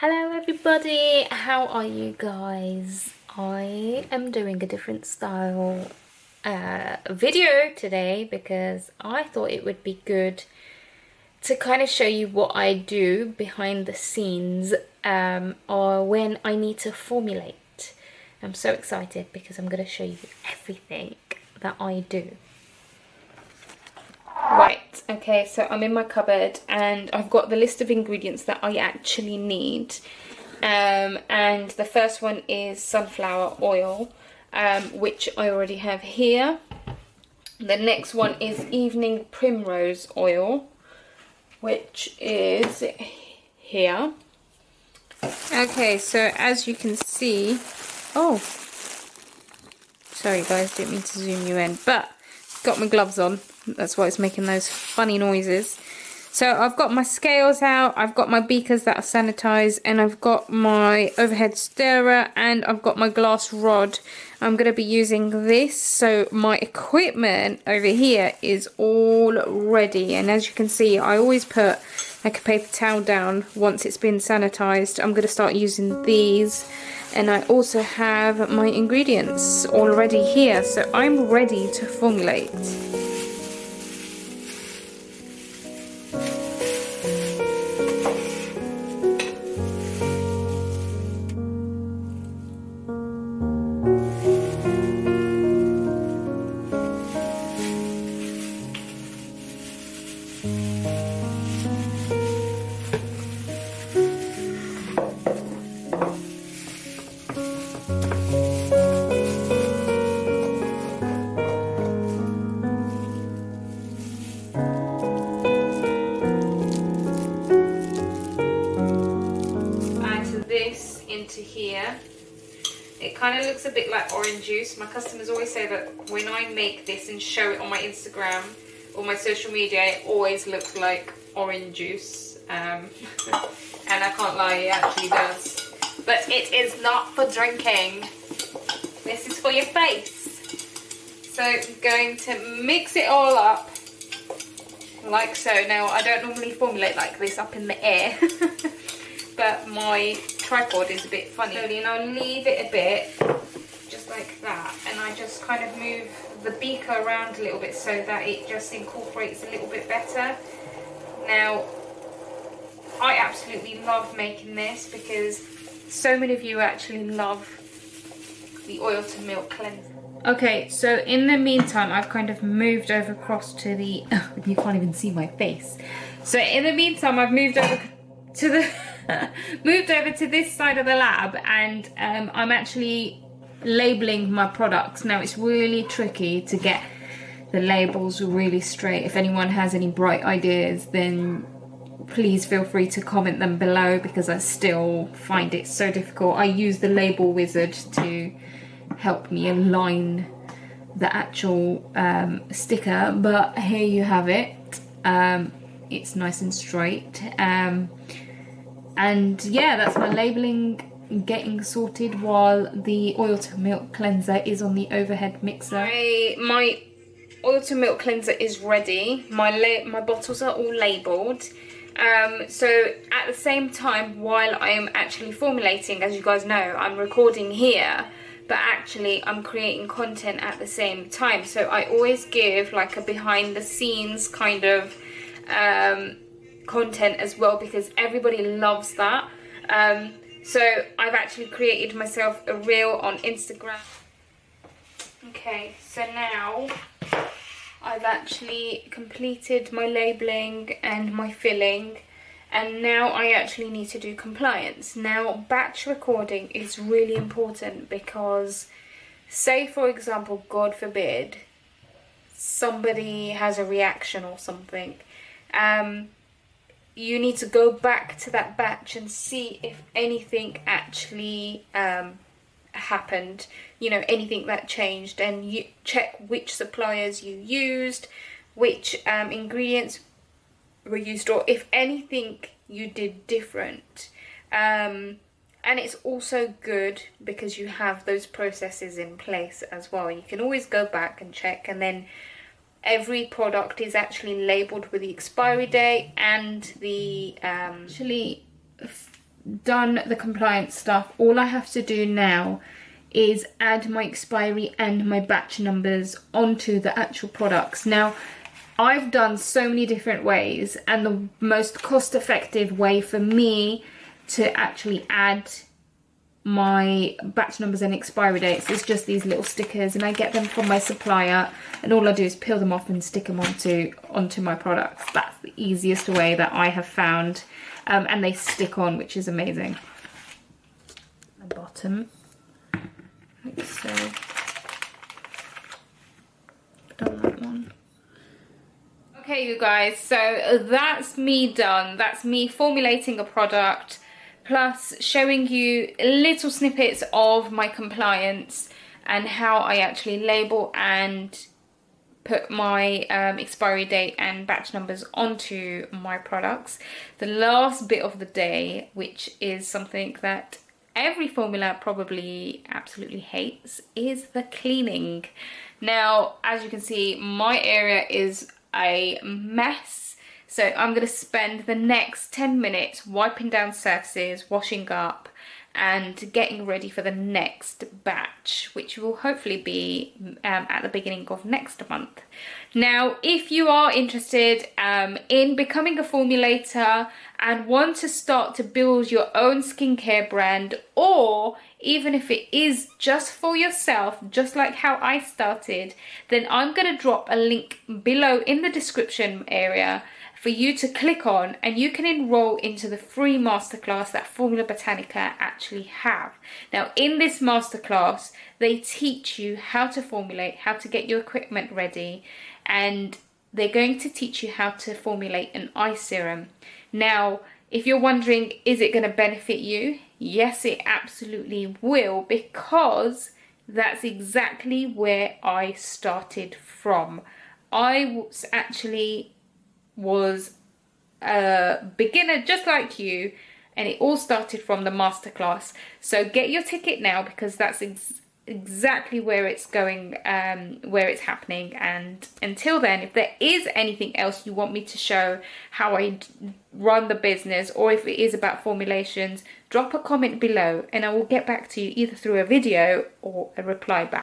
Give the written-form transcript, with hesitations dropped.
Hello everybody, how are you guys? I am doing a different style video today because I thought it would be good to kind of show you what I do behind the scenes or when I need to formulate. I'm so excited because I'm going to show you everything that I do. Right, okay, so I'm in my cupboard and I've got the list of ingredients that I actually need. And the first one is sunflower oil, which I already have here. The next one is evening primrose oil, which is here. Okay, so as you can see, oh, sorry guys, didn't mean to zoom you in, but got my gloves on. That's why it's making those funny noises. So I've got my scales out, I've got my beakers that are sanitized, and I've got my overhead stirrer, and I've got my glass rod. I'm going to be using this, so my equipment over here is all ready. And as you can see, I always put like a paper towel down once it's been sanitized. I'm going to start using these. And I also have my ingredients already here, so I'm ready to formulate. This into here. It kind of looks a bit like orange juice. My customers always say that when I make this and show it on my Instagram or my social media, it always looks like orange juice. And I can't lie, it actually does. But it is not for drinking. This is for your face. So I'm going to mix it all up like so. Now I don't normally formulate like this up in the air. But my tripod is a bit funny. And I'll leave it a bit, just like that. And I just kind of move the beaker around a little bit so that it just incorporates a little bit better. Now, I absolutely love making this because so many of you actually love the oil to milk cleanser. Okay, so in the meantime, I've kind of moved over across to the, you can't even see my face. So in the meantime, I've moved over to the moved over to this side of the lab, and I'm actually labeling my products. Now it's really tricky to get the labels really straight. If anyone has any bright ideas, then please feel free to comment them below because I still find it so difficult. I use the label wizard to help me align the actual sticker, but here you have it. It's nice and straight. And yeah, that's my labeling getting sorted while the oil to milk cleanser is on the overhead mixer. My oil to milk cleanser is ready. My bottles are all labelled. So at the same time, while I am actually formulating, as you guys know, I'm recording here, but actually I'm creating content at the same time. So I always give like a behind the scenes kind of content as well because everybody loves that. So I've actually created myself a reel on Instagram. Okay, so now I've actually completed my labeling and my filling, and now I actually need to do compliance. Now batch recording is really important because say for example, God forbid, somebody has a reaction or something, you need to go back to that batch and see if anything actually happened, you know, anything that changed, and you check which suppliers you used, which ingredients were used, or if anything you did different. And it's also good because you have those processes in place as well. You can always go back and check, and then every product is actually labelled with the expiry date and the actually done the compliance stuff. All I have to do now is add my expiry and my batch numbers onto the actual products. Now, I've done so many different ways, and the most cost-effective way for me to actually add my batch numbers and expiry dates is just these little stickers, and I get them from my supplier, and all I do is peel them off and stick them onto my products. That's the easiest way that I have found, and they stick on, which is amazing. The bottom, like so. Done that one. Okay, you guys, so that's me done. That's me formulating a product, plus showing you little snippets of my compliance and how I actually label and put my expiry date and batch numbers onto my products. The last bit of the day, which is something that every formula probably absolutely hates, is the cleaning. Now, as you can see, my area is a mess, so I'm going to spend the next 10 minutes wiping down surfaces, washing up, and getting ready for the next batch, which will hopefully be at the beginning of next month. Now, if you are interested in becoming a formulator and want to start to build your own skincare brand, or even if it is just for yourself, just like how I started, then I'm going to drop a link below in the description area for you to click on, and you can enroll into the free masterclass that Formula Botanica actually have. Now, in this masterclass, they teach you how to formulate, how to get your equipment ready, and they're going to teach you how to formulate an eye serum. Now, if you're wondering, is it going to benefit you? Yes, it absolutely will, because that's exactly where I started from. I was a beginner just like you, and it all started from the masterclass. So get your ticket now, because that's exactly where it's going, where it's happening. And until then, if there is anything else you want me to show how I run the business, or if it is about formulations, drop a comment below and I will get back to you either through a video or a reply back.